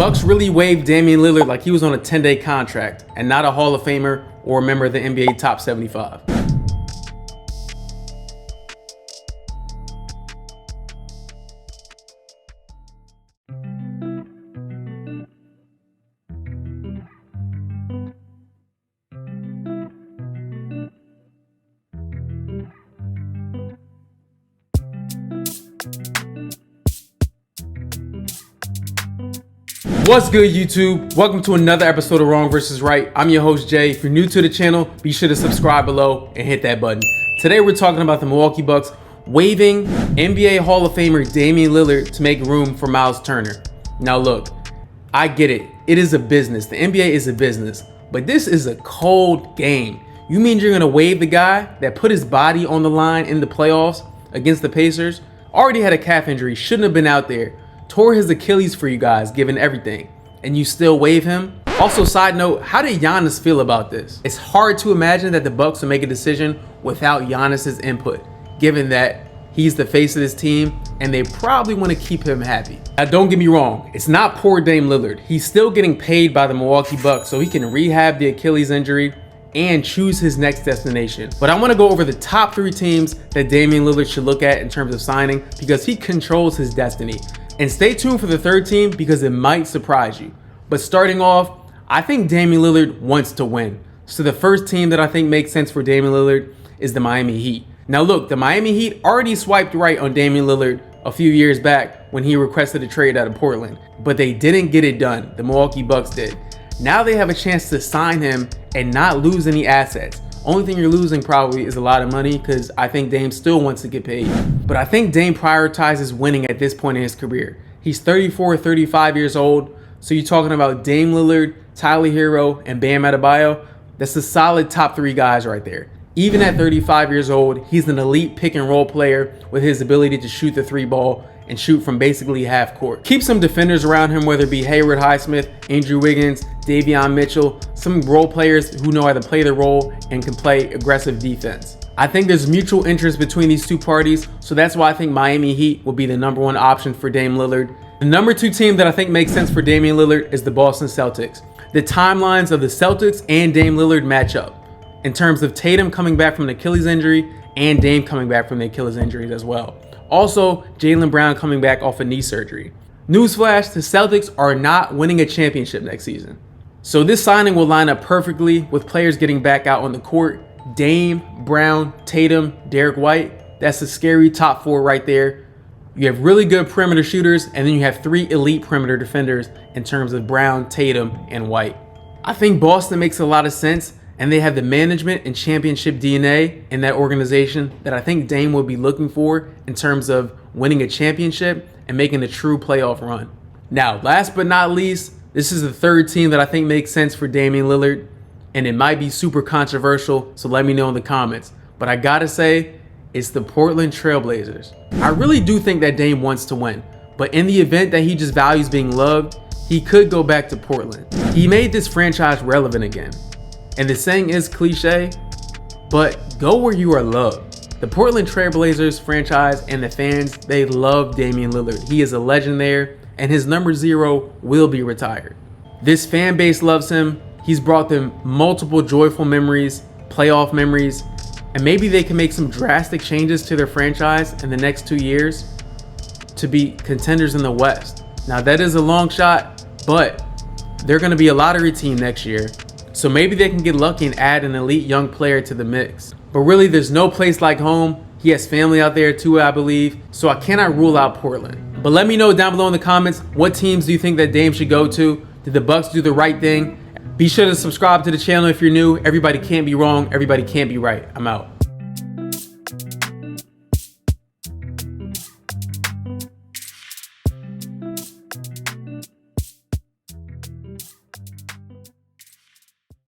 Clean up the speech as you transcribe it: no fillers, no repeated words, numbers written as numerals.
Bucks really waived Damian Lillard like he was on a 10-day contract and not a Hall of Famer or a member of the NBA Top 75. What's good, YouTube? Welcome to another episode of Wrong vs. Right. I'm your host, Jay. If you're new to the channel, be sure to subscribe below and hit that button. Today, we're talking about the Milwaukee Bucks waiving NBA Hall of Famer Damian Lillard to make room for Miles Turner. Now, look, I get it. It is a business. The NBA is a business. But this is a cold game. You mean you're going to waive the guy that put his body on the line in the playoffs against the Pacers? Already had a calf injury, shouldn't have been out there. Tore his Achilles for you guys, given everything, and you still waive him? Also, side note, how did Giannis feel about this? It's hard to imagine that the Bucks will make a decision without Giannis's input, given that he's the face of this team and they probably want to keep him happy. Now, don't get me wrong, it's not poor Dame Lillard. He's still getting paid by the Milwaukee Bucks so he can rehab the Achilles injury and choose his next destination. But I want to go over the top 3 teams that Damian Lillard should look at in terms of signing because he controls his destiny. And stay tuned for the 3rd team because it might surprise you. But starting off, I think Damian Lillard wants to win. So the first team that I think makes sense for Damian Lillard is the Miami Heat. Now look, the Miami Heat already swiped right on Damian Lillard a few years back when he requested a trade out of Portland. But they didn't get it done. The Milwaukee Bucks did. Now they have a chance to sign him and not lose any assets. Only thing you're losing probably is a lot of money because I think Dame still wants to get paid. But I think Dame prioritizes winning at this point in his career. He's 34, 35 years old. So you're talking about Dame Lillard, Tyler Hero, and Bam Adebayo. That's a solid top 3 guys right there. Even at 35 years old, he's an elite pick and roll player with his ability to shoot the 3 ball and shoot from basically half court. Keep some defenders around him, whether it be Hayward Highsmith, Andrew Wiggins, Davion Mitchell, some role players who know how to play their role and can play aggressive defense. I think there's mutual interest between these 2 parties, so that's why I think Miami Heat will be the number 1 option for Dame Lillard. The number 2 team that I think makes sense for Damian Lillard is the Boston Celtics. The timelines of the Celtics and Dame Lillard match up in terms of Tatum coming back from an Achilles injury and Dame coming back from the Achilles injuries as well. Also, Jaylen Brown coming back off of knee surgery. Newsflash, the Celtics are not winning a championship next season. So this signing will line up perfectly with players getting back out on the court. Dame, Brown, Tatum, Derek White. That's a scary top 4 right there. You have really good perimeter shooters, and then you have 3 elite perimeter defenders in terms of Brown, Tatum, and White. I think Boston makes a lot of sense, and they have the management and championship DNA in that organization that I think Dame will be looking for in terms of winning a championship and making a true playoff run. Now, last but not least, this is the 3rd team that I think makes sense for Damian Lillard, and it might be super controversial, so let me know in the comments. But I gotta say, it's the Portland Trail Blazers. I really do think that Dame wants to win, but in the event that he just values being loved, he could go back to Portland. He made this franchise relevant again. And the saying is cliche, but go where you are loved. The Portland Trail Blazers franchise and the fans, they love Damian Lillard. He is a legend there, and his number 0 will be retired. This fan base loves him. He's brought them multiple joyful memories, playoff memories, and maybe they can make some drastic changes to their franchise in the next 2 years to be contenders in the West. Now that is a long shot, but they're going to be a lottery team next year. So maybe they can get lucky and add an elite young player to the mix. But really, there's no place like home. He has family out there too, I believe. So I cannot rule out Portland. But let me know down below in the comments, what teams do you think that Dame should go to? Did the Bucks do the right thing? Be sure to subscribe to the channel if you're new. Everybody can't be wrong. Everybody can't be right. I'm out.